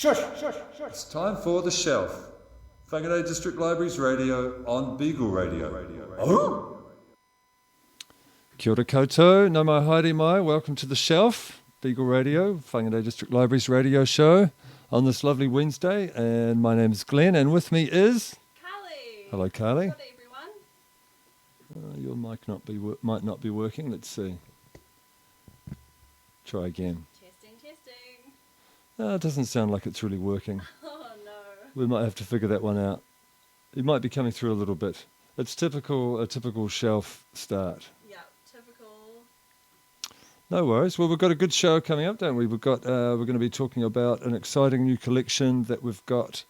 It's time for The Shelf. Whangarei District Libraries Radio on Beagle Radio. Oh! Kia ora koutou, no mai haere mai, welcome to The Shelf, Beagle Radio, Whangarei District Libraries radio show on this lovely Wednesday, and my name is Glenn, and with me is... Karlie. Hello, Karlie. Good everyone. Your mic might not be working, let's see. Try again. Testing. It doesn't sound like it's really working. Oh no. We might have to figure that one out. It might be coming through a little bit. It's a typical shelf start. Yeah, typical. No worries. Well, we've got a good show coming up, don't we? We're going to be talking about an exciting new collection that we've got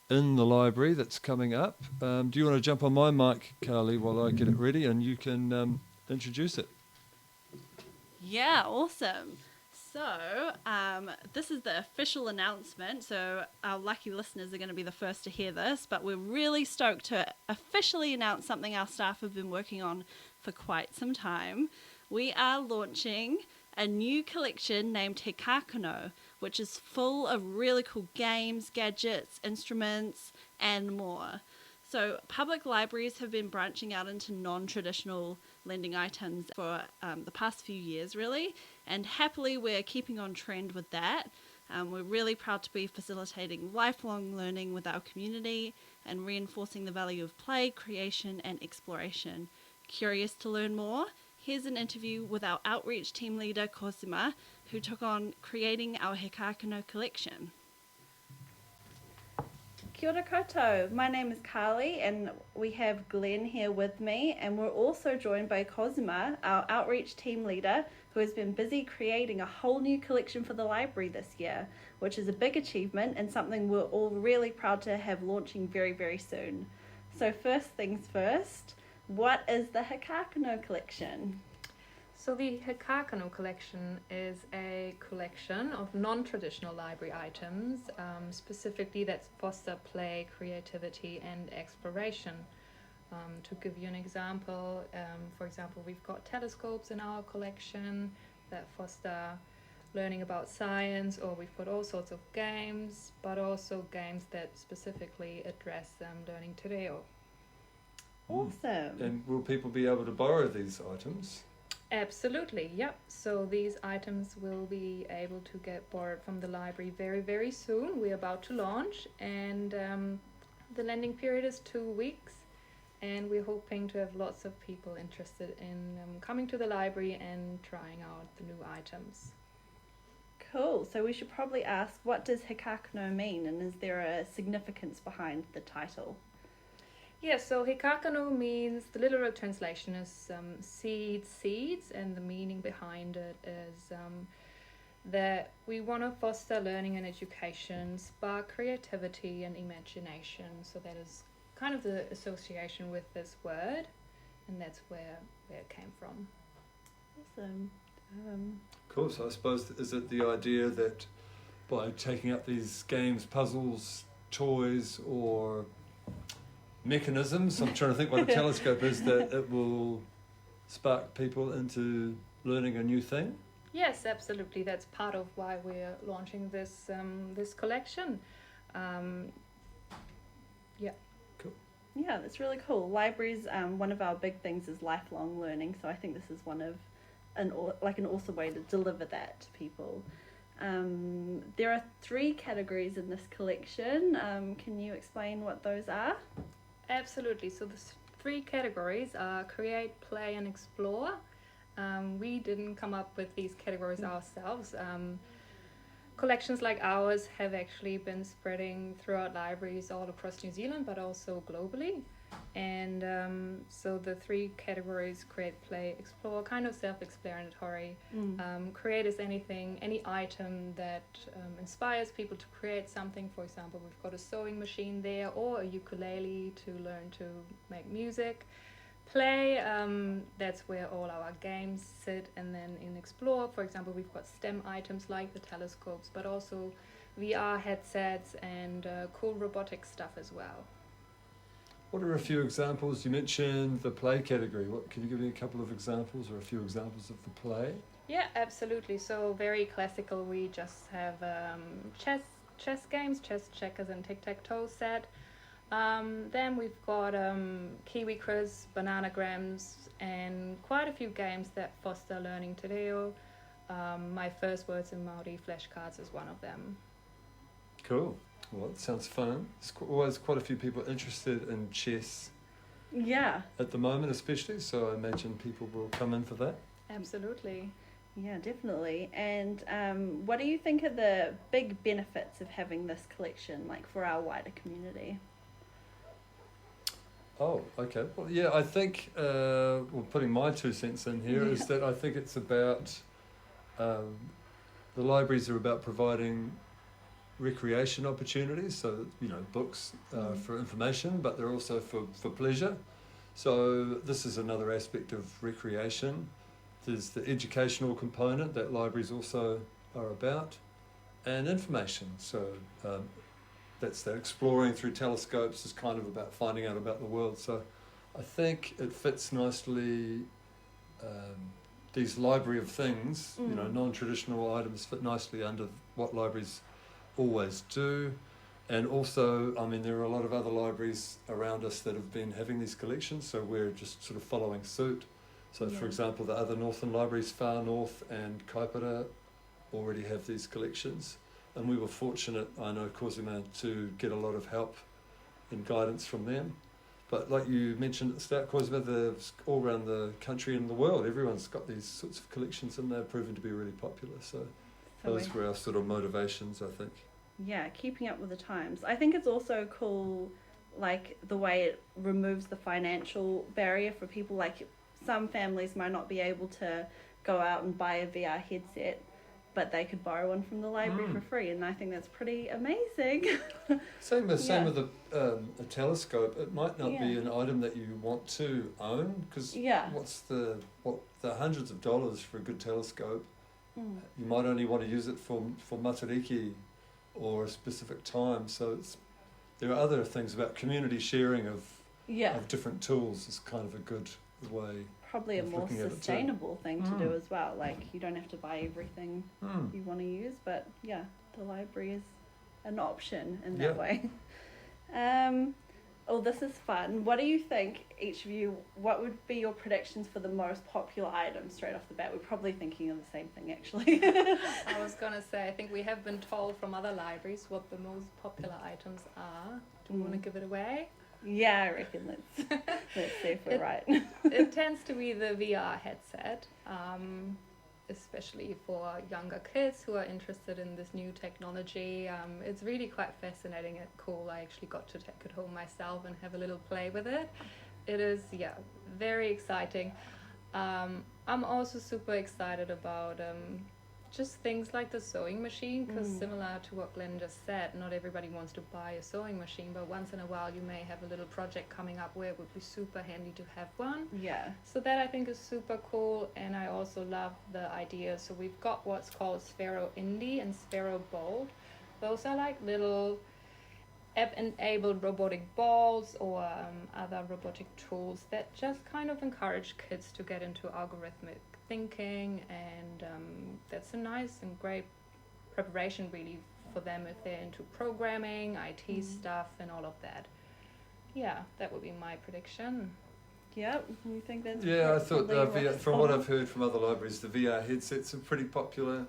in the library that's coming up. Do you want to jump on my mic, Karlie, while I get it ready, and you can introduce it? Yeah, awesome. So, this is the official announcement, so our lucky listeners are going to be the first to hear this, but we're really stoked to officially announce something our staff have been working on for quite some time. We are launching a new collection named Kākano, which is full of really cool games, gadgets, instruments, and more. So public libraries have been branching out into non-traditional lending items for the past few years, really, and happily we're keeping on trend with that. We're really proud to be facilitating lifelong learning with our community and reinforcing the value of play, creation, and exploration. Curious to learn more? Here's an interview with our outreach team leader, Cosima, who took on creating our Kākano collection. Kia ora koutou. My name is Karlie and we have Glenn here with me, and we're also joined by Cosima, our outreach team leader, who has been busy creating a whole new collection for the library this year, which is a big achievement and something we're all really proud to have launching very, very soon. So first things first, what is the Kākano collection? So the Kākano collection is a collection of non-traditional library items, specifically that foster play, creativity and exploration. To give you an example, for example, we've got telescopes in our collection that foster learning about science, or we've got all sorts of games, but also games that specifically address learning te reo. Awesome. And will people be able to borrow these items? Absolutely, yep. So these items will be able to get borrowed from the library very, very soon. We're about to launch, and the lending period is 2 weeks, and we're hoping to have lots of people interested in coming to the library and trying out the new items. Cool. So we should probably ask, what does Kākano mean, and is there a significance behind the title? Yeah, so Kākano means, the literal translation is seeds, and the meaning behind it is that we want to foster learning and education, spark creativity and imagination. So that is kind of the association with this word, and that's where it came from. Awesome. Cool, so I suppose, is it the idea that by taking up these games, puzzles, toys, or mechanisms, I'm trying to think what a telescope is, that it will spark people into learning a new thing? Yes, absolutely. That's part of why we're launching this this collection. Yeah. Cool. Yeah, that's really cool. Libraries, one of our big things is lifelong learning, so I think this is one of an awesome way to deliver that to people. There are 3 categories in this collection. Can you explain what those are? Absolutely. So the 3 categories are create, play and explore. We didn't come up with these categories ourselves. Collections like ours have actually been spreading throughout libraries all across New Zealand, but also globally. And so the 3 categories, create, play, explore, kind of self-explanatory. Create is any item that inspires people to create something. For example, we've got a sewing machine there, or a ukulele to learn to make music. Play, that's where all our games sit. And then in explore, for example, we've got STEM items like the telescopes, but also VR headsets and cool robotic stuff as well. What are a few examples? You mentioned the play category. Can you give me a couple of examples or a few examples of the play? Yeah, absolutely. So very classical. We just have chess games, chess, checkers and tic-tac-toe set. Then we've got Kiwi Quiz, Bananagrams, and quite a few games that foster learning te reo. My First Words in Māori flashcards is one of them. Cool. Well, it sounds fun. There's always quite a few people interested in chess Yeah. at the moment, especially, so I imagine people will come in for that. Absolutely. Yeah, definitely. And what do you think are the big benefits of having this collection, like for our wider community? Oh, okay. Well, yeah, I think, putting my 2 cents in here is that I think it's about, the libraries are about providing recreation opportunities, so, books for information, but they're also for pleasure. So this is another aspect of recreation. There's the educational component that libraries also are about, and information. So that's that exploring through telescopes is kind of about finding out about the world. So I think it fits nicely, these library of things, non-traditional items fit nicely under what libraries always do. And also, I mean, there are a lot of other libraries around us that have been having these collections, so we're just sort of following suit. So, for example, the other northern libraries, Far North and Kaipara, already have these collections. And we were fortunate, I know, Cosima, to get a lot of help and guidance from them. But like you mentioned at the start, Cosima, all around the country and the world, everyone's got these sorts of collections and they're proven to be really popular. So those were our sort of motivations, I think. Yeah, keeping up with the times. I think it's also cool, like, the way it removes the financial barrier for people. Like, some families might not be able to go out and buy a VR headset, but they could borrow one from the library for free, and I think that's pretty amazing. Same with a telescope. It might not be an item that you want to own, because what's the hundreds of dollars for a good telescope? You might only want to use it for matariki or a specific time. So there are other things about community sharing of different tools is kind of a good way. Probably a more sustainable thing to do as well. Like, you don't have to buy everything you want to use, but the library is an option in that way. This is fun. What do you think, each of you, what would be your predictions for the most popular items straight off the bat? We're probably thinking of the same thing, actually. I was going to say, I think we have been told from other libraries what the most popular items are. Do we want to give it away? Yeah, I reckon let's see if we're right. It tends to be the VR headset, especially for younger kids who are interested in this new technology. It's really quite fascinating and cool. I actually got to take it home myself and have a little play with it. It is, very exciting. I'm also super excited about just things like the sewing machine, because similar to what Glenn just said, not everybody wants to buy a sewing machine, but once in a while you may have a little project coming up where it would be super handy to have one. Yeah. So that I think is super cool, and I also love the idea. So we've got what's called Sphero Indie and Sphero Bold. Those are like little app-enabled robotic balls or other robotic tools that just kind of encourage kids to get into algorithmic thinking, and that's a nice and great preparation really for them if they're into programming, IT stuff and all of that. Yeah, that would be my prediction. Yep, you think that's I thought from what I've heard from other libraries, the VR headsets are pretty popular.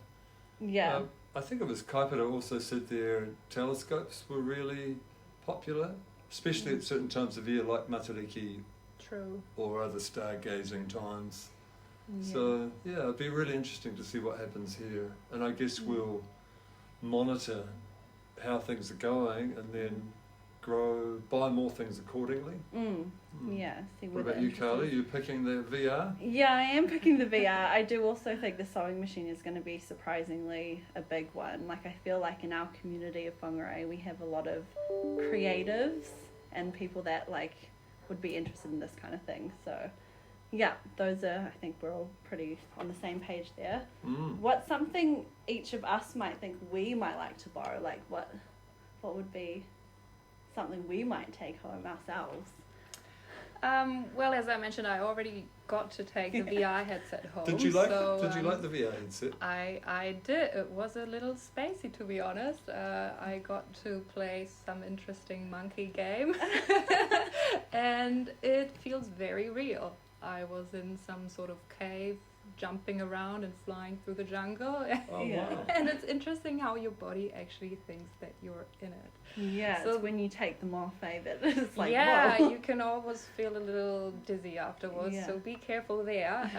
Yeah. I think it was Kaipara also said their telescopes were really popular, especially at certain times of year like Matariki. True. Or other stargazing times. So, it'd be really interesting to see what happens here. And I guess we'll monitor how things are going and then buy more things accordingly. Yeah. See what about you, Karlie? Are you picking the VR? Yeah, I am picking the VR. I do also think the sewing machine is going to be surprisingly a big one. Like, I feel like in our community of Whangarei, we have a lot of creatives and people that, like, would be interested in this kind of thing. So, yeah, those are, I think we're all pretty on the same page there. What's something each of us might think we might like to borrow? Like, what would be something we might take home ourselves? Well, as I mentioned, I already got to take the VR headset home. Did you like the VR headset? I did. It was a little spacey, to be honest. I got to play some interesting monkey game, and it feels very real. I was in some sort of cave, jumping around and flying through the jungle. Oh, wow. And it's interesting how your body actually thinks that you're in it. Yeah, So it's when you take them off, that it's like, yeah, whoa. you can always feel a little dizzy afterwards, Yeah. so be careful there.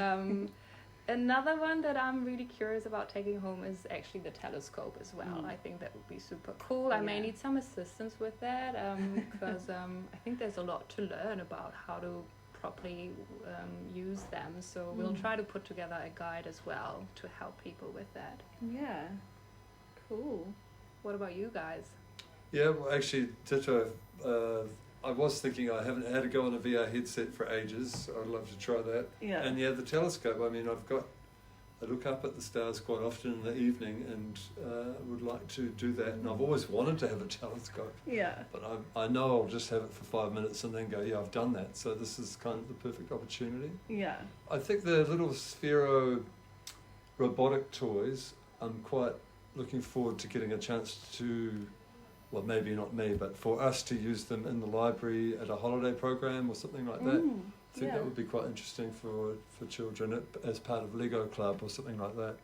Another one that I'm really curious about taking home is actually the telescope as well. I think that would be super cool. I may need some assistance with that because I think there's a lot to learn about how to properly use them. So we'll try to put together a guide as well to help people with that. Yeah, cool. What about you guys? Yeah, well, actually, ditto. I was thinking I haven't had to go on a VR headset for ages. I'd love to try that. Yeah. And the telescope. I mean, I look up at the stars quite often in the evening, and would like to do that. And I've always wanted to have a telescope. Yeah. But I know I'll just have it for 5 minutes and then go, yeah, I've done that. So this is kind of the perfect opportunity. Yeah. I think the little Sphero robotic toys, I'm quite looking forward to getting a chance to, well, maybe not me, but for us to use them in the library at a holiday program or something like that. I think that would be quite interesting for children as part of Lego Club or something like that.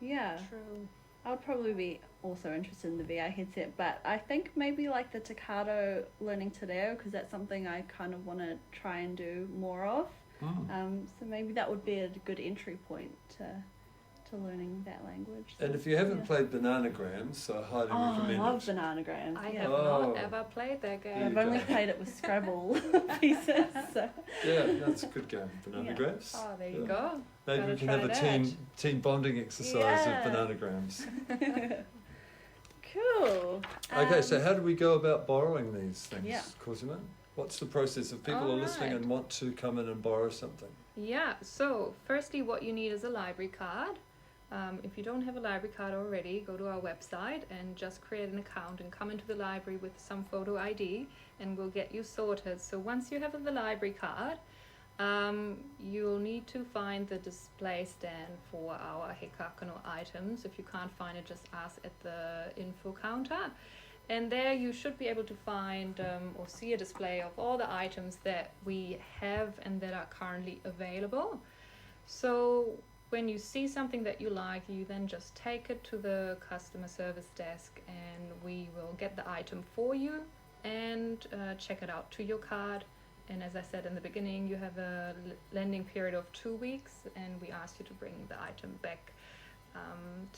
Yeah. True. I would probably be also interested in the VR headset, but I think maybe like the Tākāno learning Te Reo, because that's something I kind of want to try and do more of. So maybe that would be a good entry point to learning that language. So, And if you haven't played Bananagrams, so I highly recommend I love it. Bananagrams. I Yeah. have not ever played that game. I've only played it with Scrabble pieces. So. Yeah, that's a good game, Bananagrams. Oh, there you go. Maybe Gotta we can try have a that. team bonding exercise Yeah. of Bananagrams. Cool. Okay, so how do we go about borrowing these things, Yeah. Cosima? What's the process if people are listening Alright. and want to come in and borrow something? Yeah, so firstly what you need is a library card. If you don't have a library card already, go to our website and just create an account and come into the library with some photo ID and we'll get you sorted. So once you have the library card, you'll need to find the display stand for our Kākano items. If you can't find it, just ask at the info counter. And there you should be able to find or see a display of all the items that we have and that are currently available. So when you see something that you like, you then just take it to the customer service desk and we will get the item for you and check it out to your card. And as I said in the beginning, you have a lending period of 2 weeks and we ask you to bring the item back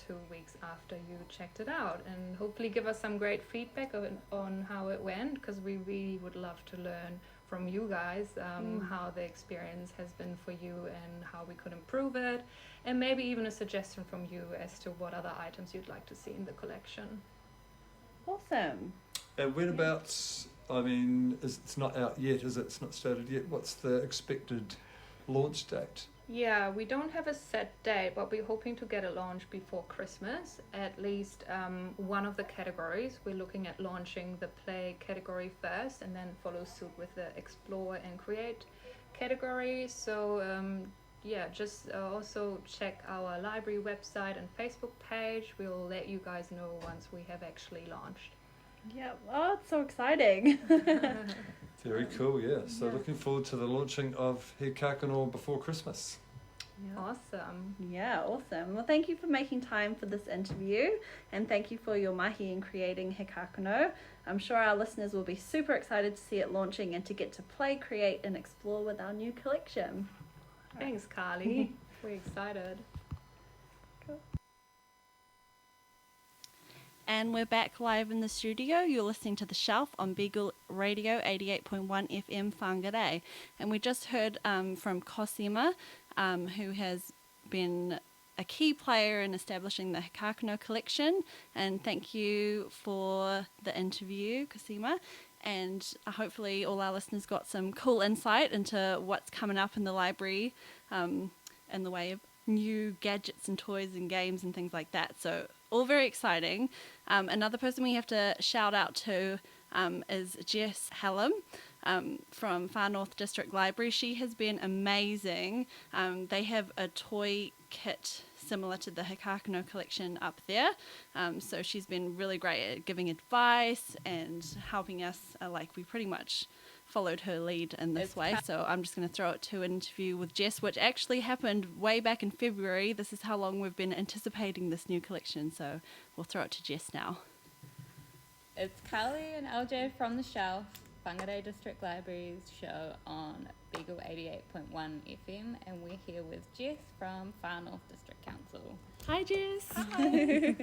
2 weeks after you checked it out, and hopefully give us some great feedback on how it went, because we really would love to learn from you guys how the experience has been for you and how we could improve it, and maybe even a suggestion from you as to what other items you'd like to see in the collection. Awesome. And when about, I mean, it's not out yet, is it? It's not started yet. What's the expected launch date? Yeah, we don't have a set date, but we're hoping to get a launch before Christmas, at least one of the categories. We're looking at launching the play category first and then follow suit with the explore and create category. So yeah, just also check our library website and Facebook page. We'll let you guys know once we have actually launched. Yeah, oh, it's so exciting. Very cool, yeah. So looking forward to the launching of Kākano before Christmas. Awesome. Yeah, awesome. Well, thank you for making time for this interview, and thank you for your mahi in creating Kākano. I'm sure our listeners will be super excited to see it launching and to get to play, create and explore with our new collection. Thanks, Karlie. We're excited. Cool. And we're back live in the studio. You're listening to The Shelf on Beagle Radio 88.1 FM Whangarei. And we just heard from Cosima, who has been a key player in establishing the Kākano collection. And thank you for the interview, Cosima. And hopefully all our listeners got some cool insight into what's coming up in the library in the way of new gadgets and toys and games and things like that. So all very exciting. Another person we have to shout out to is Jess Hallam. from Far North District Library. She has been amazing. They have a toy kit similar to the Kākano collection up there. So she's been really great at giving advice and helping us. We pretty much followed her lead in this way. So I'm just going to throw it to an interview with Jess, which actually happened way back in February. This is how long we've been anticipating this new collection. So we'll throw it to Jess now. It's Karlie and LJ from the Shelf, Whangarei District Libraries show on Beagle 88.1 FM, and we're here with Jess from Far North District Council. Hi, Jess. Hi.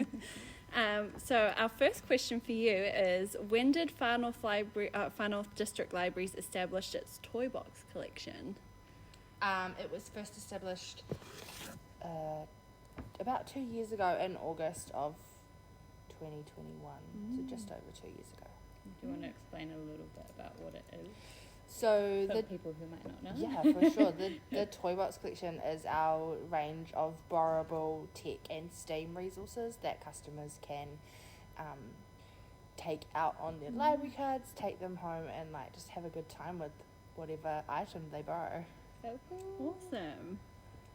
So our first question for you is, when did Far North District Libraries establish its Toi Box collection? It was first established about 2 years ago in August of 2021, so just over 2 years ago. Do you want to explain a little bit about what it is? So For people who might not know. Yeah, for sure. The Toi Box collection is our range of borrowable tech and STEAM resources that customers can take out on their library cards, take them home, and just have a good time with whatever item they borrow. So cool. Awesome.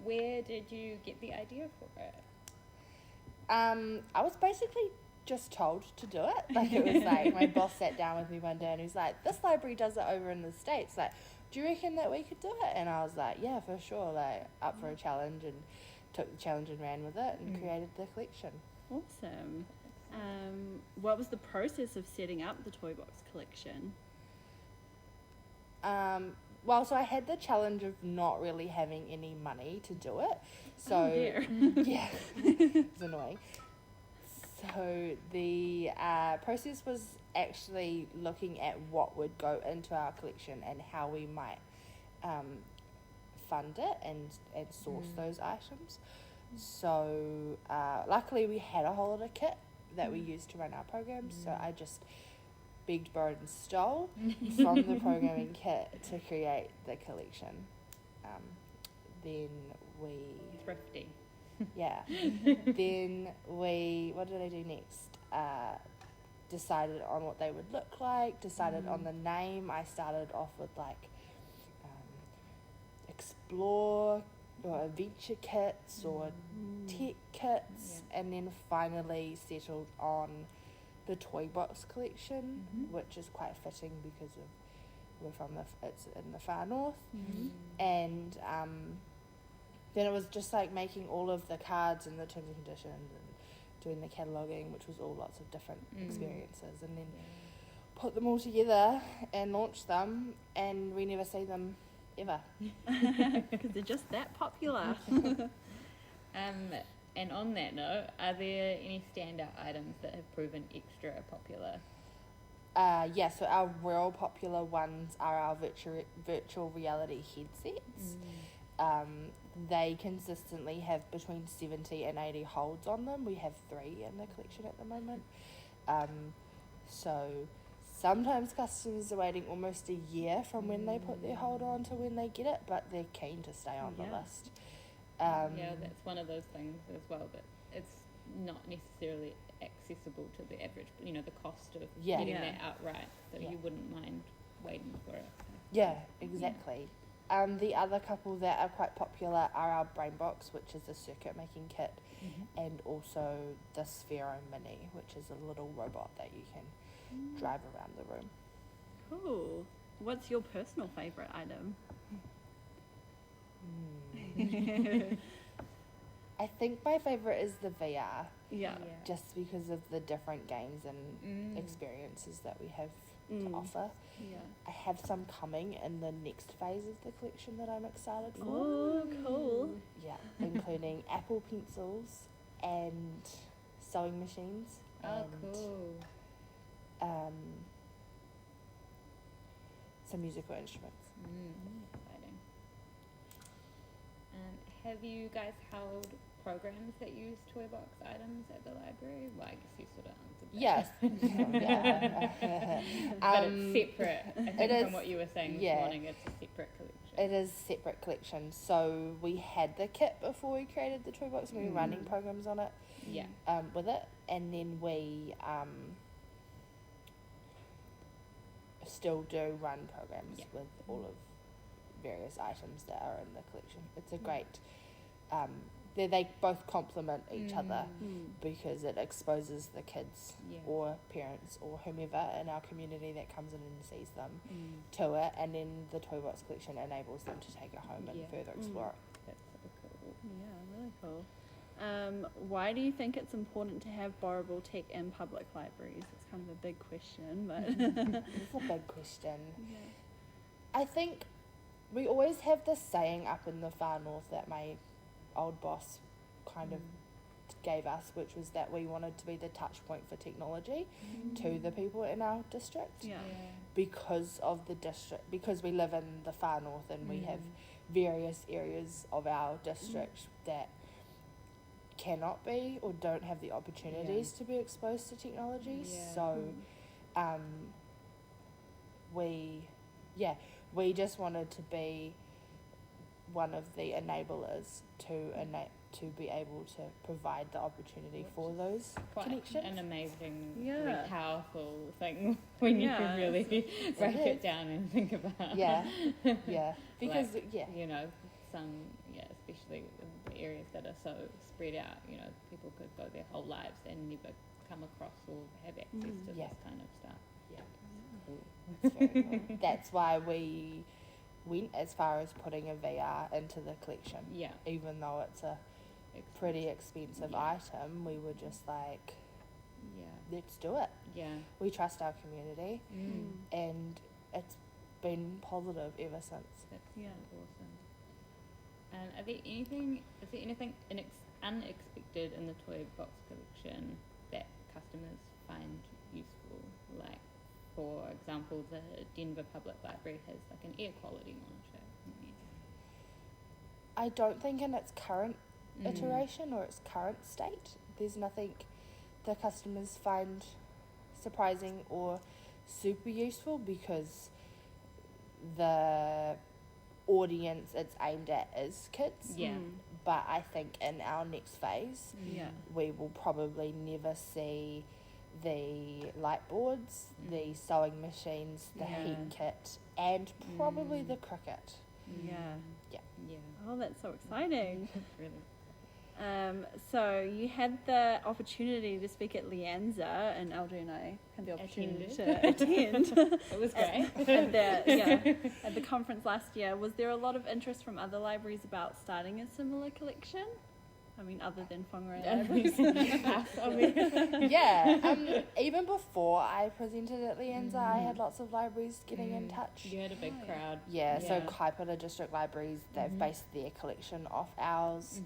Where did you get the idea for it? I was basically just told to do it. It was my boss sat down with me one day and he was like, this library does it over in the States. Do you reckon that we could do it? And I was like, yeah, for sure. Up for a challenge, and took the challenge and ran with it and created the collection. Awesome. What was the process of setting up the Toi Box collection? So I had the challenge of not really having any money to do it. So Oh dear. yeah, it's annoying. So the process was actually looking at what would go into our collection and how we might fund it and source those items. So luckily we had a whole lot of kit that we used to run our programs. So I just begged, borrowed and stole from the programming kit to create the collection. Then we... Thrifty. Yeah. Then what did I do next? Decided on what they would look like, decided on the name. I started off with explore or adventure kits or tech kits, and then finally settled on the Toi Box collection, which is quite fitting because it's in the far north, and then it was just making all of the cards and the terms and conditions and doing the cataloguing, which was all lots of different experiences, and then put them all together and launch them, and we never see them ever. Because they're just that popular. And on that note, are there any standout items that have proven extra popular? Yeah, so our real popular ones are our virtual reality headsets. They consistently have between 70 and 80 holds on them. We have 3 in the collection at the moment. So sometimes customers are waiting almost a year from when they put their hold on to when they get it, but they're keen to stay on the list. Yeah, that's one of those things as well, that it's not necessarily accessible to the average, the cost of getting that outright, so you wouldn't mind waiting for it. Yeah, exactly. The other couple that are quite popular are our Brain Box, which is a circuit making kit, and also the Sphero Mini, which is a little robot that you can drive around the room. Cool. What's your personal favourite item? I think my favourite is the VR. Yeah. Just because of the different games and experiences that we have to offer. Yeah. I have some coming in the next phase of the collection that I'm excited for. Oh, cool. Yeah, including Apple pencils and sewing machines. Oh, and, cool. Some musical instruments. Exciting. Have you guys held programs that use Toi Box items at the library? Well, I guess you sort of answered that. Yes. But it's separate. I think from what you were saying this morning, it's a separate collection. It is a separate collection. So we had the kit before we created the Toi Box, and we were running programs on it. Yeah. With it, and then we still do run programs Yeah. with all of various items that are in the collection. It's a great, they both complement each other because it exposes the kids Yeah. or parents or whomever in our community that comes in and sees them to it, and then the Toi Box collection enables them to take it home and Yeah. further explore it. That's so cool. Yeah, really cool. Why do you think it's important to have borrowable tech in public libraries? It's kind of a big question, but It's a big question. I think we always have this saying up in the far north that my old boss kind of gave us, which was that we wanted to be the touch point for technology to the people in our district. yeah. Because of the district, because we live in the far north and we have various areas of our district that cannot be or don't have the opportunities to be exposed to technology. Yeah. So we just wanted to be one of the enablers to be able to provide the opportunity for those Quite connections. an amazingly Yeah. powerful thing when you Yeah, can really break is. it down and think about. Yeah, because Like, you know, especially in the areas that are so spread out, you know, people could go their whole lives and never come across or have access to Yeah. this kind of stuff. Yeah. Cool. It's very cool. That's why we went as far as putting a VR into the collection. Yeah. Even though it's a pretty expensive item, we were just like, let's do it. Yeah. We trust our community, and it's been positive ever since. That's Yeah. awesome. And is there anything unexpected in the Toi Box collection that customers find useful? Like, for example, the Denver Public Library has like an air quality monitor. I don't think in its current iteration or its current state, there's nothing the customers find surprising or super useful, because the audience it's aimed at is kids. Yeah. But I think in our next phase, Yeah. we will probably never see the light boards, the sewing machines, the Yeah. heat kit, and probably the cricket. Yeah. Yeah. Yeah. Oh, that's so exciting. Really. So you had the opportunity to speak at Lianza, and LJ and I had the opportunity to attend It was great. at the conference last year. Was there a lot of interest from other libraries about starting a similar collection? I mean, other than Whangarei Libraries. Yeah, even before I presented at Lianza, I had lots of libraries getting in touch. You had a big crowd. Yeah, so Kaipara District Libraries, they've based their collection off ours.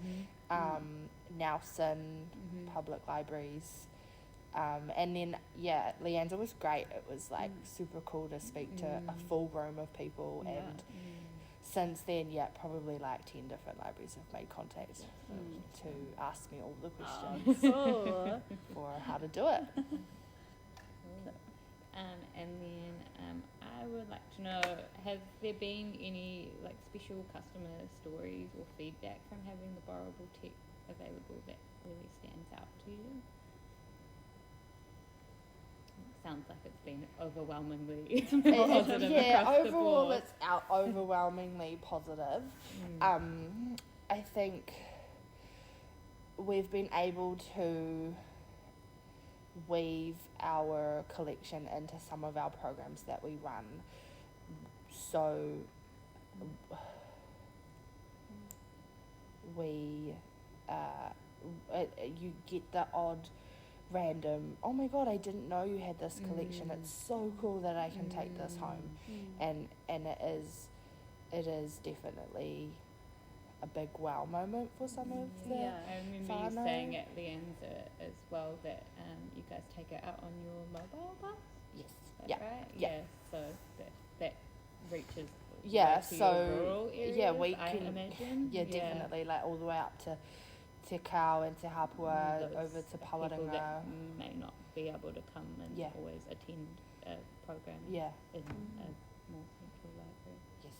Nelson Public Libraries. And then, Lianza was great. It was like super cool to speak to a full room of people. Yeah. And since then, probably like 10 different libraries have made contact to ask me all the questions Cool. for how to do it. And then I would like to know, have there been any like special customer stories or feedback from having the borrowable tech available that really stands out to you? It sounds like it's been overwhelmingly positive across the Overall board. it's overwhelmingly positive. I think we've been able to weave our collection into some of our programs that we run. So we you get the odd random, oh my god, I didn't know you had this collection, it's so cool that I can take this home. And it is definitely a big wow moment for some of the I remember you whānau. saying at the end as well that you guys take it out on your mobile bus. Yes. Is Yeah. that right? Yeah. So that reaches Yeah, to so, your rural areas, yeah, we I can- imagine. Yeah, definitely, like all the way up to Te Kao and Te Hapua, Those over to people Pawaranga. that may not be able to come and Yeah. always attend a program Yeah, in a more central library. yes.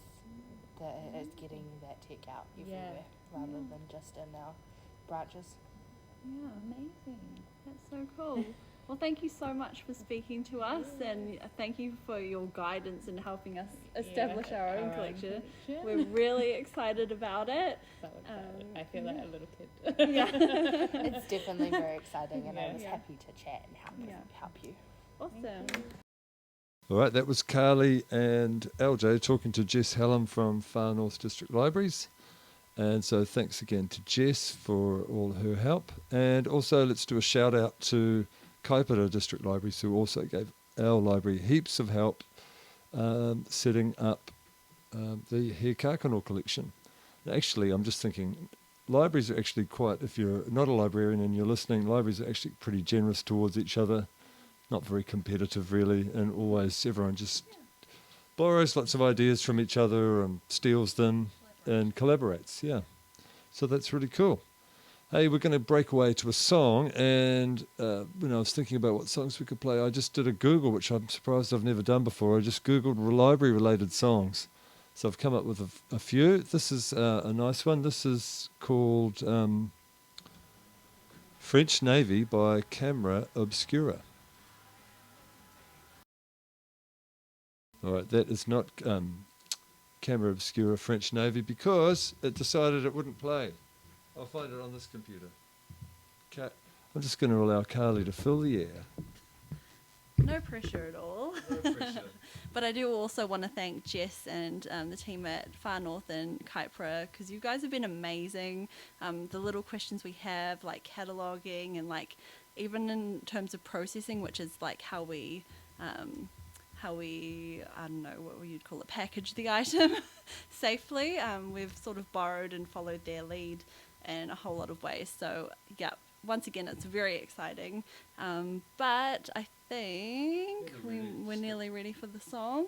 It's getting that tech out everywhere rather than just in our branches. Yeah, amazing. That's so cool. Well, thank you so much for speaking to us, and thank you for your guidance in helping us establish our own collection. We're really excited about it. So excited. I feel like a little kid. Yeah. It's definitely very exciting, and I was Yeah. happy to chat and help you. Awesome. All right, that was Karlie and LJ talking to Jess Hallam from Far North District Libraries. And so thanks again to Jess for all her help. And also let's do a shout out to Kaipara District Libraries, who also gave our library heaps of help setting up the He Kākano collection. Now, actually, I'm just thinking, libraries are actually quite, if you're not a librarian and you're listening, libraries are actually pretty generous towards each other, not very competitive really, and always everyone just borrows lots of ideas from each other and steals them and collaborates, yeah. So that's really cool. Hey, we're going to break away to a song, and when I was thinking about what songs we could play, I just did a Google, which I'm surprised I've never done before. I just Googled library-related songs. So I've come up with a few. This is a nice one. This is called French Navy by Camera Obscura. All right, that is not Camera Obscura French Navy because it decided it wouldn't play. I'll find it on this computer. I'm just going to allow Karlie to fill the air. No pressure at all. No pressure. But I do also want to thank Jess and the team at Far North and Kaipara, because you guys have been amazing. The little questions we have, like cataloguing and like even in terms of processing, which is like how we I don't know what you'd call it, package the item safely. We've sort of borrowed and followed their lead in a whole lot of ways. So yeah, once again, it's very exciting. But I think we're nearly ready for the song.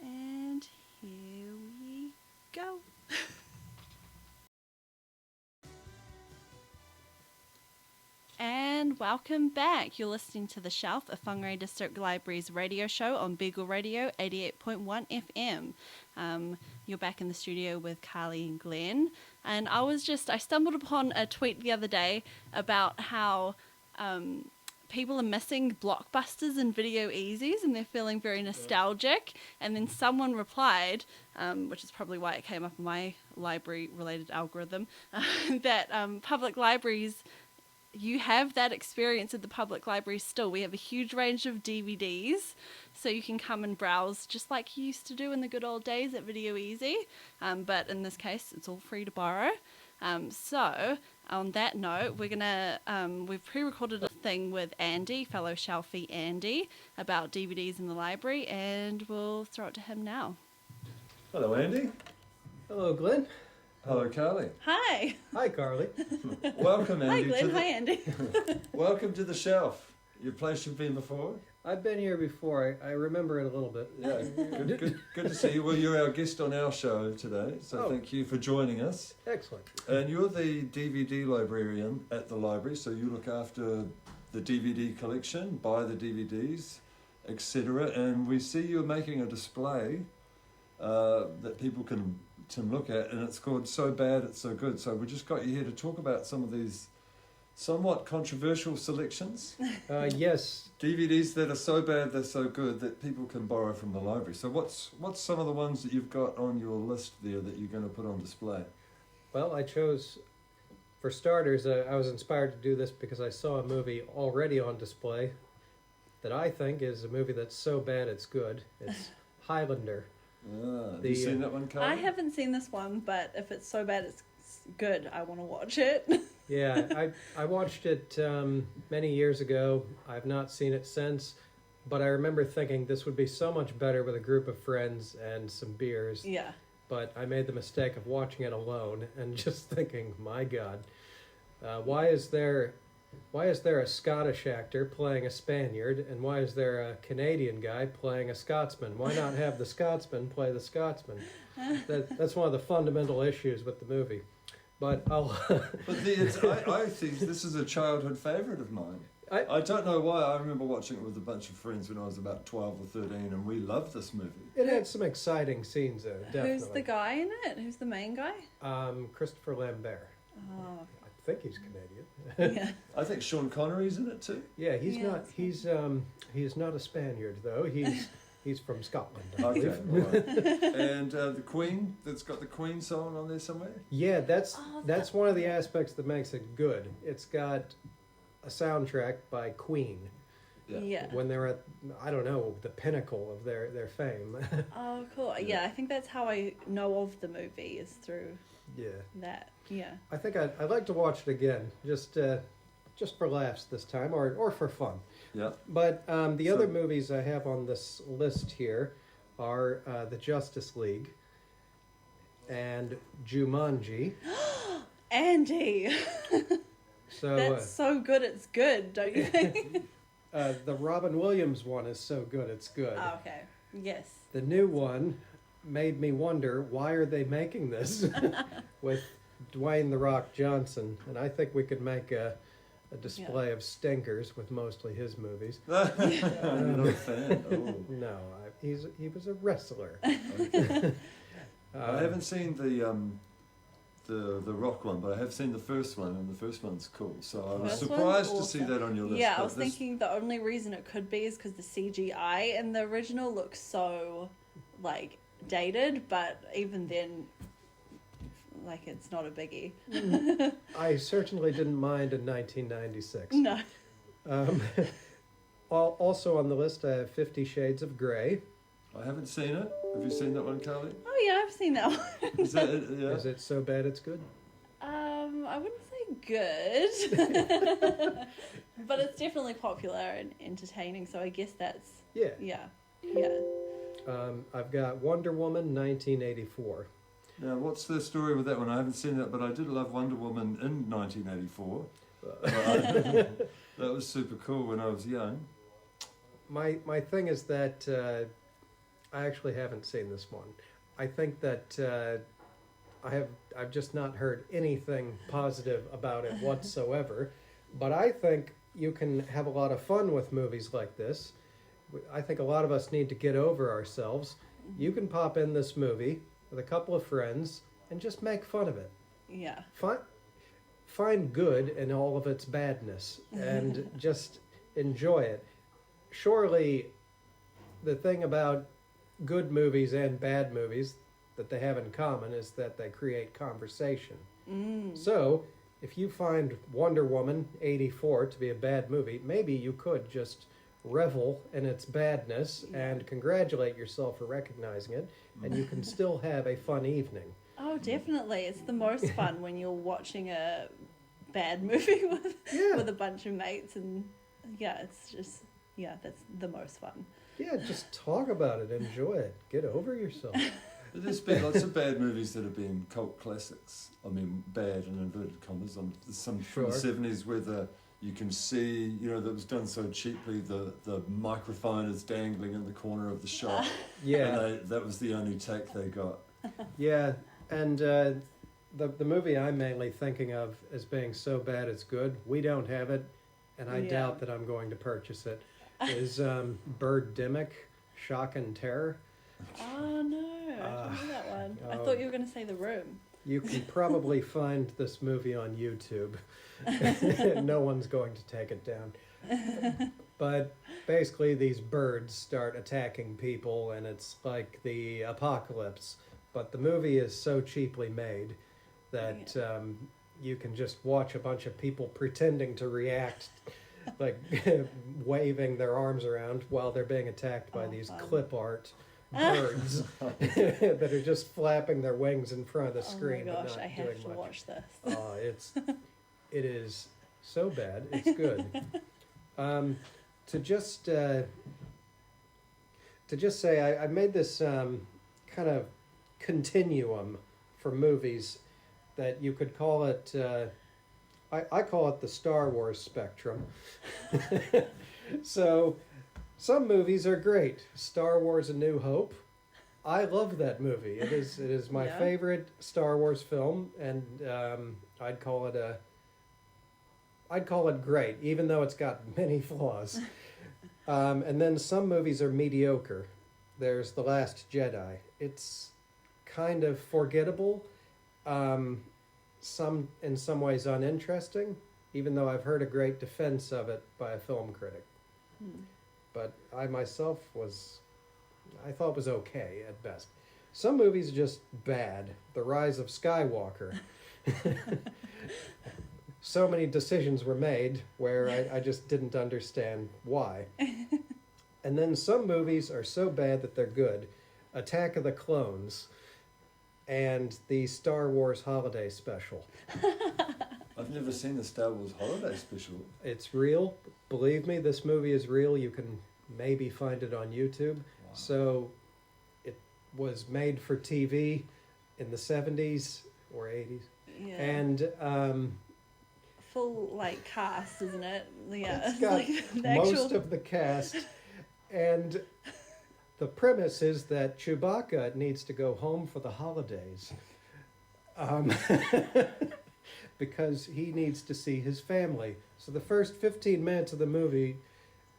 And here we go. And welcome back. You're listening to The Shelf, a Whangarei District Libraries radio show on Beagle Radio 88.1 FM. You're back in the studio with Karlie and Glenn. And I stumbled upon a tweet the other day about how people are missing blockbusters and video easies and they're feeling very nostalgic. And then someone replied, which is probably why it came up in my library-related algorithm, that public libraries... You have that experience at the public library still. We have a huge range of DVDs, so you can come and browse just like you used to do in the good old days at Video Easy. But in this case, it's all free to borrow. So on that note, we've pre-recorded a thing with Andy, fellow Shelfie Andy, about DVDs in the library, and we'll throw it to him now. Hello, Andy. Hello, Glenn. Hello, Karlie. Hi. Hi, Karlie. Welcome, Andy. Hi, Glenn. Hi, Andy. Welcome to the Shelf. Your place you've been before. I've been here before. I remember it a little bit. Yeah, good to see you. Well, you're our guest on our show today, so thank you for joining us. Excellent. And you're the DVD librarian at the library, so you look after the DVD collection, buy the DVDs, etc. And we see you're making a display that people can look at, and it's called So Bad It's So Good. So we just got you here to talk about some of these somewhat controversial selections. Yes. DVDs that are so bad they're so good that people can borrow from the library. So what's some of the ones that you've got on your list there that you're going to put on display? Well, I chose, for starters, I was inspired to do this because I saw a movie already on display that I think is a movie that's so bad it's good. It's Highlander. Have you seen that one, Karlie? I haven't seen this one, but if it's so bad it's good, I want to watch it. Yeah, I watched it many years ago. I've not seen it since, but I remember thinking this would be so much better with a group of friends and some beers. Yeah. But I made the mistake of watching it alone and just thinking, my God, why is there a Scottish actor playing a Spaniard, and why is there a Canadian guy playing a Scotsman? Why not have the Scotsman play the Scotsman? That's one of the fundamental issues with the movie. But I think this is a childhood favourite of mine. I don't know why. I remember watching it with a bunch of friends when I was about 12 or 13, and we loved this movie. It had some exciting scenes, though, definitely. Who's the guy in it? Who's the main guy? Christopher Lambert. Oh. I think he's Canadian. Yeah. I think Sean Connery's in it too. Yeah, he's Yeah, not. He's not a Spaniard though. He's from Scotland. I Okay, believe. all right. And the Queen, that's got the Queen song on there somewhere. Yeah, that's Oh, that's one of the aspects that makes it good. It's got a soundtrack by Queen Yeah. when they're at, I don't know, the pinnacle of their fame. Oh, cool. Yeah, I think that's how I know of the movie is through Yeah, that. Yeah. I think I'd like to watch it again, just for laughs this time, or for fun. Yeah. But the So- other movies I have on this list here are the Justice League and Jumanji. Andy, So that's so good. It's good, don't you think? the Robin Williams one is so good, it's good. Oh, okay. Yes. The new one made me wonder, why are they making this with Dwayne "The Rock" Johnson? And I think we could make a display of stinkers with mostly his movies. You're not a fan. Oh. No, he was a wrestler. I haven't seen the Rock one, but I have seen the first one, and the first one's cool. So I was First one's surprised to see awesome. that on your list. Yeah, I but was this- thinking the only reason it could be is because the CGI in the original looks so, like, dated, but even then, like, it's not a biggie. I certainly didn't mind in 1996. No. Also on the list, I have 50 Shades of Grey. I haven't seen it. Have you seen that one, Carlie? Oh, yeah, I've seen that one. Is that it? Yeah. Is it so bad it's good? I wouldn't say good, but it's definitely popular and entertaining, so I guess that's, Yeah. yeah. I've got Wonder Woman 1984. Now, what's the story with that one? I haven't seen that, but I did love Wonder Woman in 1984. That was super cool when I was young. My thing is that I actually haven't seen this one. I think that I've just not heard anything positive about it whatsoever. But I think you can have a lot of fun with movies like this. I think a lot of us need to get over ourselves. You can pop in this movie with a couple of friends and just make fun of it. Yeah. Find good in all of its badness and just enjoy it. Surely the thing about good movies and bad movies that they have in common is that they create conversation. So if you find Wonder Woman 84 to be a bad movie, maybe you could just revel in its badness and congratulate yourself for recognizing it, and you can still have a fun evening. Oh, definitely. It's the most fun when you're watching a bad movie with a bunch of mates, and it's just, that's the most fun. Yeah, just talk about it, enjoy it, get over yourself. There's been lots of bad movies that have been cult classics. I mean, bad in inverted commas. There's some from the 70s where you can see, that was done so cheaply, the microphone is dangling in the corner of the shot. Yeah. And that was the only take they got. Yeah, and the movie I'm mainly thinking of as being so bad it's good, we don't have it, and I doubt that I'm going to purchase it, is Birdemic, Shock and Terror. Oh, no. I don't know that one. I thought you were going to say The Room. You can probably find this movie on YouTube. No one's going to take it down. But basically these birds start attacking people and it's like the apocalypse. But the movie is so cheaply made that you can just watch a bunch of people pretending to react, like waving their arms around while they're being attacked by these clip art birds that are just flapping their wings in front of the screen. Oh my gosh, but not I have doing to much. watch this. Oh, it is so bad. It's good. To just say, I made this kind of continuum for movies that you could call it. I call it the Star Wars spectrum. So, some movies are great. Star Wars: A New Hope. I love that movie. It is my favorite Star Wars film, and I'd call it great, even though it's got many flaws. And then some movies are mediocre. There's The Last Jedi. It's kind of forgettable. in some ways uninteresting, even though I've heard a great defense of it by a film critic. But I myself I thought it was okay at best. Some movies are just bad. The Rise of Skywalker. So many decisions were made where I just didn't understand why. And then some movies are so bad that they're good. Attack of the Clones and the Star Wars Holiday Special. I've never seen the Star Wars Holiday Special. It's real. Believe me, this movie is real. You can maybe find it on YouTube. Wow. So it was made for TV in the 70s or 80s. Yeah. And full like cast, isn't it? Yeah. it's got most of the cast. And the premise is that Chewbacca needs to go home for the holidays. Because he needs to see his family. So the first 15 minutes of the movie,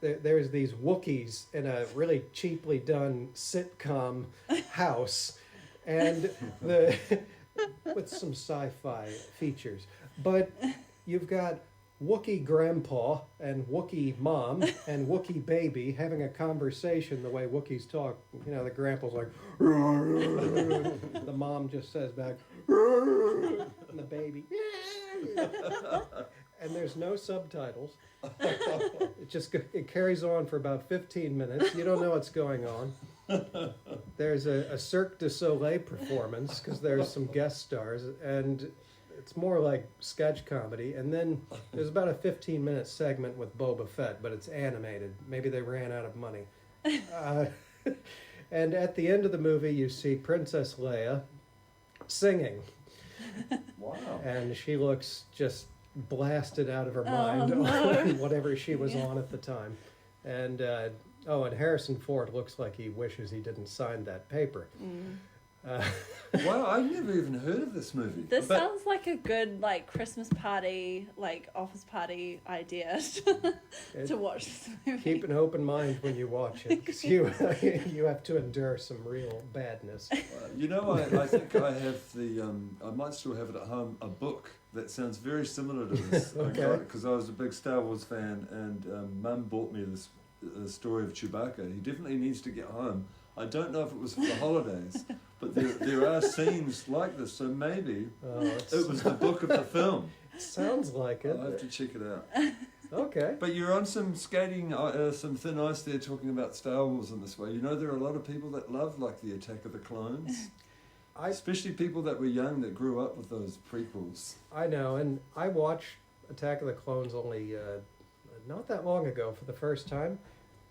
there's these Wookiees in a really cheaply done sitcom house, and with some sci-fi features. But you've got Wookiee grandpa and Wookiee mom and Wookiee baby having a conversation the way Wookiees talk. You know, the grandpa's like, the mom just says back, and the baby, and there's no subtitles. It carries on for about 15 minutes. You don't know what's going on. There's a Cirque du Soleil performance because there's some guest stars, and it's more like sketch comedy. And then there's about a 15-minute segment with Boba Fett, but it's animated. Maybe they ran out of money. And at the end of the movie, you see Princess Leia singing. Wow. And she looks just blasted out of her mind no. on whatever she was on at the time. And and Harrison Ford looks like he wishes he didn't sign that paper. Wow, I've never even heard of this movie. This sounds like a good like Christmas party, like office party idea to watch this movie. Keep an open mind when you watch it, because you have to endure some real badness. You know, I think I have I might still have it at home, a book that sounds very similar to this. Okay. Because I was a big Star Wars fan, and Mum bought me this story of Chewbacca. He definitely needs to get home. I don't know if it was for the holidays, but there are scenes like this, so maybe it was the book of the film. It sounds like it. I'll have to check it out. Okay. But you're on some skating, some thin ice there talking about Star Wars in this way. You know, there are a lot of people that love, like, the Attack of the Clones. Especially people that were young that grew up with those prequels. I know, and I watched Attack of the Clones only not that long ago for the first time.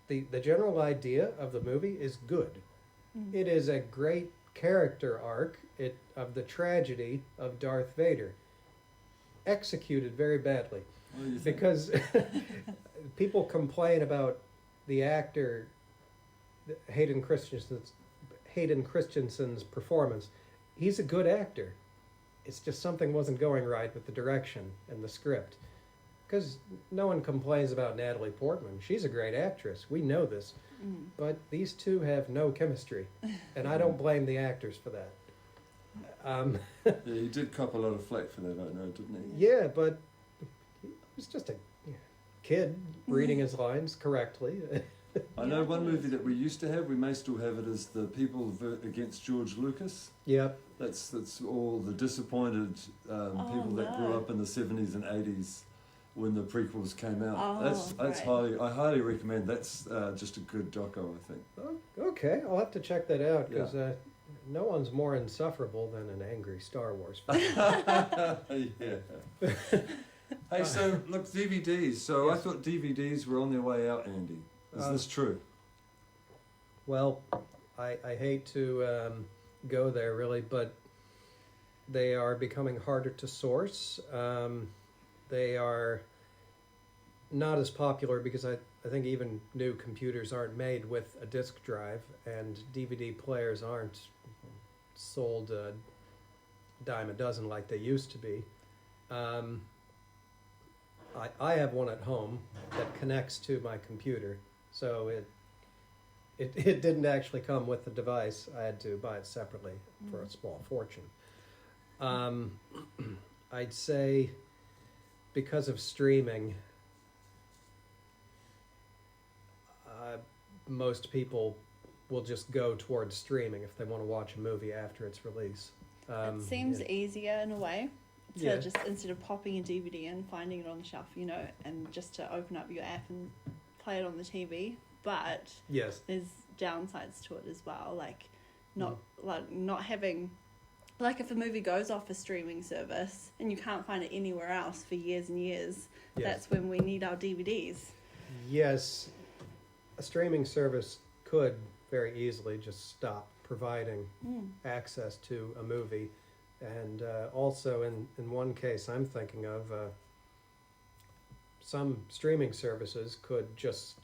The general idea of the movie is good. It is a great character arc of the tragedy of Darth Vader, executed very badly. What do you think? Because people complain about the actor Hayden Christensen's performance. He's a good actor. It's just something wasn't going right with the direction and the script. Because no one complains about Natalie Portman. She's a great actress. We know this. But these two have no chemistry. And I don't blame the actors for that. Yeah, he did cop a lot of flack for that, I know, didn't he? Yeah, but he was just a kid reading his lines correctly. I know one movie that we used to have, we may still have it, is The People Against George Lucas. Yep. That's all the disappointed people that grew up in the 70s and 80s when the prequels came out. That's I highly recommend. That's just a good doco, I think. Oh, okay, I'll have to check that out, because no one's more insufferable than an angry Star Wars fan. Yeah. Hey, so look, DVDs. So I thought DVDs were on their way out, Andy. Is this true? Well, I hate to go there really, but they are becoming harder to source. They are not as popular because I think even new computers aren't made with a disk drive, and DVD players aren't sold a dime a dozen like they used to be. I have one at home that connects to my computer, so it didn't actually come with the device. I had to buy it separately for a small fortune. I'd say because of streaming, most people will just go towards streaming if they want to watch a movie after its release. It seems easier in a way to Yeah. just, instead of popping a DVD and finding it on the shelf, you know, and just to open up your app and play it on the TV. But Yes. there's downsides to it as well, like not having, like if a movie goes off a streaming service and you can't find it anywhere else for years and years, Yes. that's when we need our DVDs. Yes, a streaming service could very easily just stop providing access to a movie. And also in one case I'm thinking of, some streaming services could just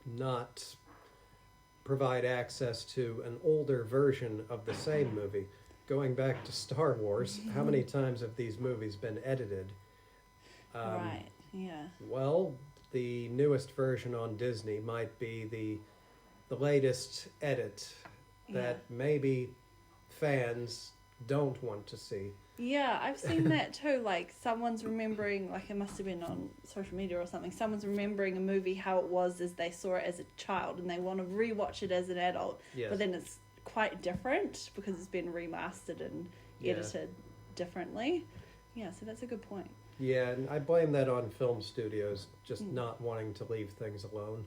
not provide access to an older version of the same movie. Going back to Star Wars, how many times have these movies been edited? Right, yeah. Well, the newest version on Disney might be the latest edit that maybe fans don't want to see. Yeah, I've seen that too. Like, someone's remembering, like, it must have been on social media or something. Someone's remembering a movie how it was as they saw it as a child, and they want to rewatch it as an adult. Yes. But then it's quite different because it's been remastered and edited differently. Yeah, so that's a good point. Yeah, and I blame that on film studios just not wanting to leave things alone.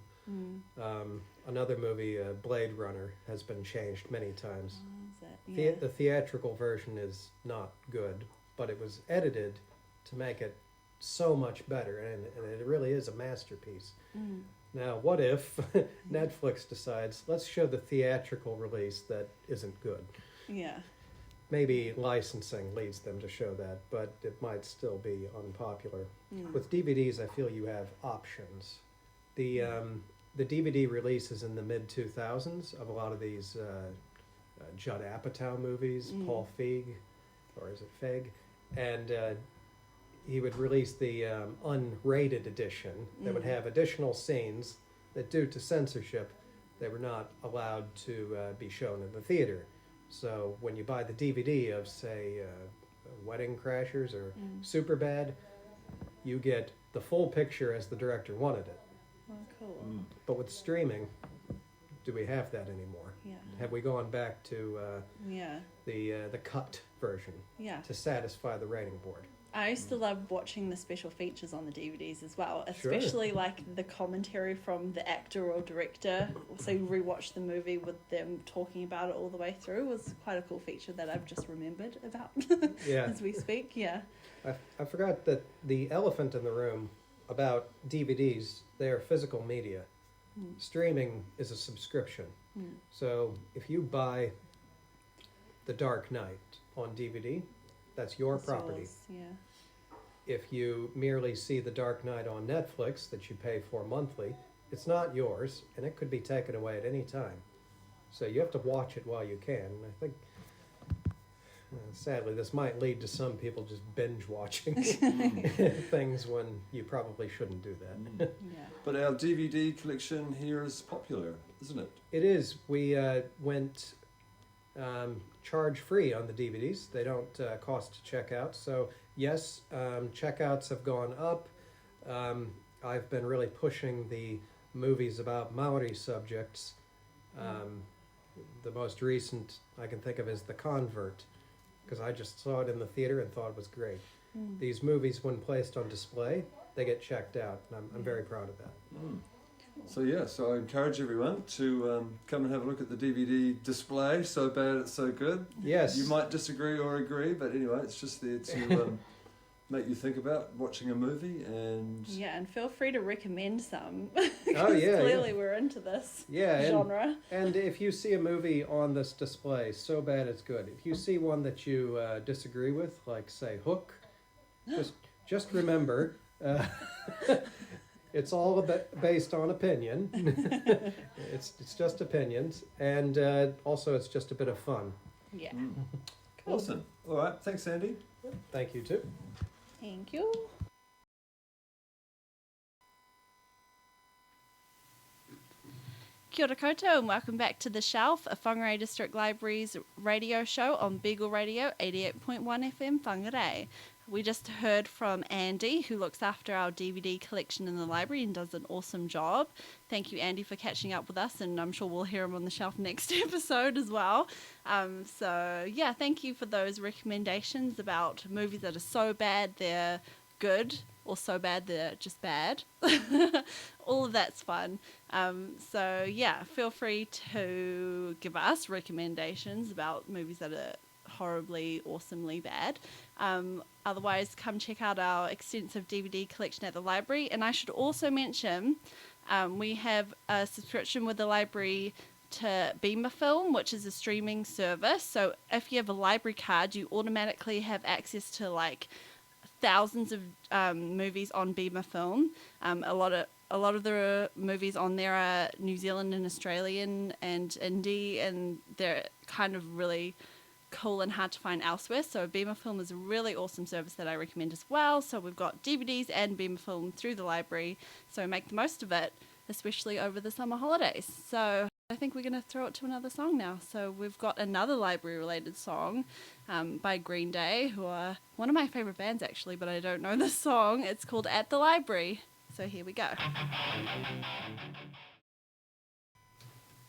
Another movie, Blade Runner, has been changed many times. The theatrical version is not good, but it was edited to make it so much better, and it really is a masterpiece. Now, what if Netflix decides, let's show the theatrical release that isn't good? Yeah. Maybe licensing leads them to show that, but it might still be unpopular. With DVDs, I feel you have options. The DVD releases in the mid-2000s of a lot of these Judd Apatow movies, Paul Feig, or is it Feig? And he would release the unrated edition that would have additional scenes that, due to censorship, they were not allowed to be shown in the theater. So when you buy the DVD of, say, Wedding Crashers or Superbad, you get the full picture as the director wanted it. Oh, cool. But with streaming, do we have that anymore? Yeah. Have we gone back to the cut version to satisfy the rating board? I used to love watching the special features on the DVDs as well, especially like the commentary from the actor or director. So you rewatch the movie with them talking about it all the way through. Was quite a cool feature that I've just remembered about as we speak. Yeah. I forgot that the elephant in the room about DVDs, they are physical media. Streaming is a subscription. So if you buy The Dark Knight on DVD, that's your property. Yours, yeah. If you merely see The Dark Knight on Netflix that you pay for monthly, it's not yours, and it could be taken away at any time. So you have to watch it while you can. And I think, sadly, this might lead to some people just binge watching things when you probably shouldn't do that. But our DVD collection here is popular, isn't it? It is. We went charge-free on the DVDs. They don't cost to check out. So, yes, checkouts have gone up. I've been really pushing the movies about Maori subjects. The most recent I can think of is The Convert, because I just saw it in the theater and thought it was great. These movies, when placed on display, they get checked out, and I'm very proud of that. So I encourage everyone to come and have a look at the DVD display. So bad, it's so good. Yes. You might disagree or agree, but anyway, it's just there to make you think about watching a movie. And feel free to recommend some. Clearly we're into this genre. And if you see a movie on this display, so bad it's good. If you see one that you disagree with, like, say, Hook, just remember... it's all based on opinion. It's just opinions, and also it's just a bit of fun. Yeah. Cool. Awesome. All right. Thanks, Andy. Thank you too. Thank you. Kia ora koutou and welcome back to The Shelf, a Whangarei District Libraries radio show on Beagle Radio 88.1 FM Whangarei. We just heard from Andy, who looks after our DVD collection in the library and does an awesome job. Thank you, Andy, for catching up with us, and I'm sure we'll hear him on The Shelf next episode as well. Thank you for those recommendations about movies that are so bad they're good, or so bad they're just bad. All of that's fun. Feel free to give us recommendations about movies that are horribly, awesomely bad. Otherwise, come check out our extensive DVD collection at the library. And I should also mention, we have a subscription with the library to Beamer Film, which is a streaming service. So if you have a library card, you automatically have access to like thousands of movies on Beamer Film. A lot of the movies on there are New Zealand and Australian and indie, and they're kind of really cool and hard to find elsewhere. So Beamer Film is a really awesome service that I recommend as well. So we've got DVDs and Beamer Film through the library, so make the most of it, especially over the summer holidays. So I think we're going to throw it to another song now. So we've got another library related song by Green Day, who are one of my favorite bands actually, but I don't know the song. It's called At the Library. So here we go.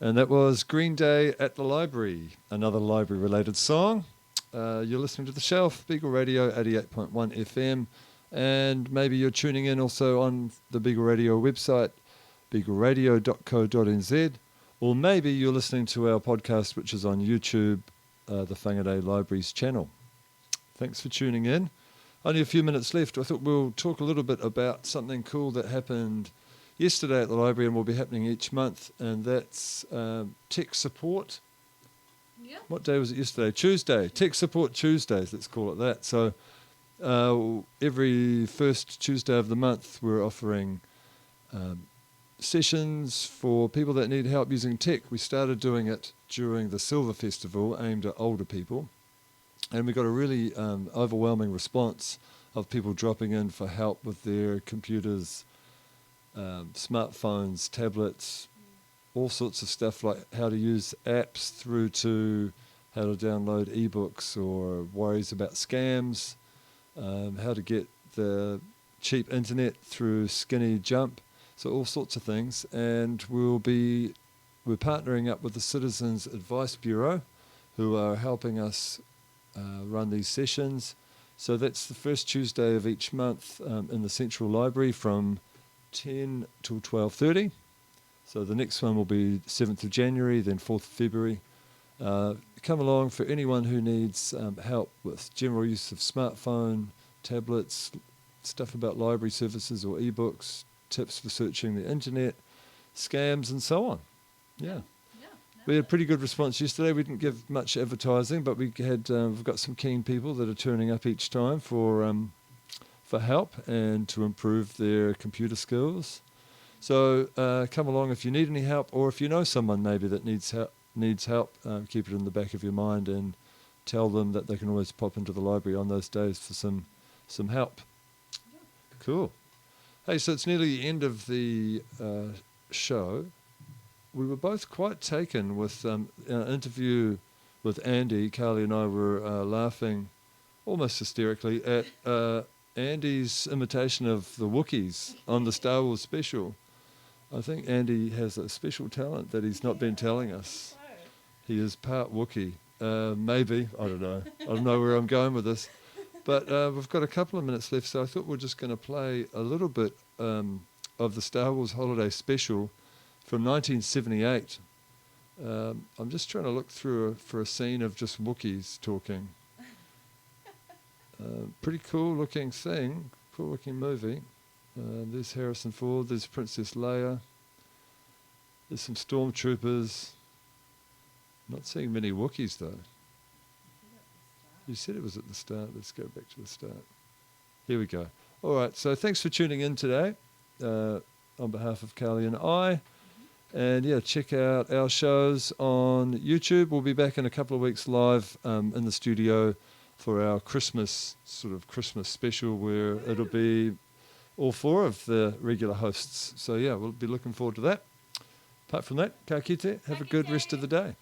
And that was Green Day at the Library, another library-related song. You're listening to The Shelf, Beagle Radio 88.1 FM, and maybe you're tuning in also on the Beagle Radio website, beagleradio.co.nz, or maybe you're listening to our podcast, which is on YouTube, the Whangarei Libraries channel. Thanks for tuning in. Only a few minutes left. I thought we'll talk a little bit about something cool that happened yesterday at the library and will be happening each month, and that's Tech Support. Yeah. What day was it yesterday? Tuesday. Tech Support Tuesdays, let's call it that. So every first Tuesday of the month we're offering sessions for people that need help using tech. We started doing it during the Silver Festival, aimed at older people, and we got a really overwhelming response of people dropping in for help with their computers, smartphones, tablets, all sorts of stuff, like how to use apps through to how to download ebooks, or worries about scams, how to get the cheap internet through Skinny Jump, so all sorts of things. And we're partnering up with the Citizens Advice Bureau, who are helping us run these sessions. So that's the first Tuesday of each month in the Central Library from 10 till 12:30. So the next one will be 7th of January, then 4th of February. Come along for anyone who needs help with general use of smartphone, tablets, stuff about library services or ebooks, tips for searching the internet, scams and so on. Yeah. We had a pretty good response yesterday. We didn't give much advertising, but we've got some keen people that are turning up each time for help and to improve their computer skills. So come along if you need any help, or if you know someone maybe that needs help, keep it in the back of your mind and tell them that they can always pop into the library on those days for some help. Cool. Hey, so it's nearly the end of the show. We were both quite taken with an interview with Andy. Karlie and I were laughing almost hysterically at Andy's imitation of the Wookiees on the Star Wars special. I think Andy has a special talent that he's not been telling us. He is part Wookiee. Maybe. I don't know. I don't know where I'm going with this. But we've got a couple of minutes left, so I thought we're just going to play a little bit of the Star Wars Holiday Special from 1978. I'm just trying to look through for a scene of just Wookiees talking. Pretty cool looking thing, cool looking movie. There's Harrison Ford, there's Princess Leia, there's some stormtroopers. Not seeing many Wookiees though. You said it was at the start. Let's go back to the start. Here we go. All right, so thanks for tuning in today on behalf of Karlie and I. And yeah, check out our shows on YouTube. We'll be back in a couple of weeks live in the studio for our Christmas special, where it'll be all four of the regular hosts. So yeah, we'll be looking forward to that. Apart from that, ka kite, have a good rest of the day.